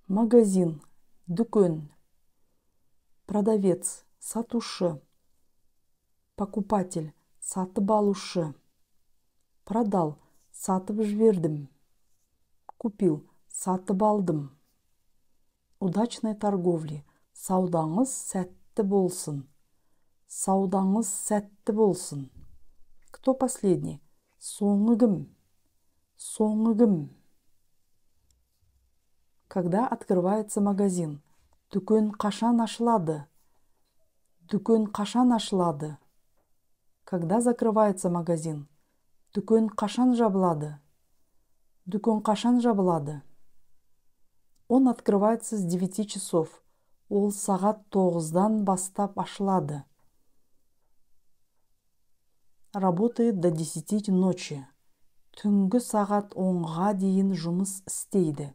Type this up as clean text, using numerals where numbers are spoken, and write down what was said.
Магазин, дүкен. Продавец, сатушы. Покупатель, сатып алушы. Продал, сатып жібердім. Купил, сатып алдым. Удачной торговли, саудаңыз сәтті болсын. Саудаңыз сәтті болсын. Кто последний? Соңы кім? Соңы кім? Когда открывается магазин? Дүкен қашан ашылады? Дүкен қашан ашылады? Когда закрывается магазин? Дүкен қашан жабылады? Дүкен қашан жабылады? Он открывается с 9 часов. Ол сағат 9-дан бастап ашылады. Работает до 10 ночи. Түнгі сағат 10-ға дейін жұмыс істейді.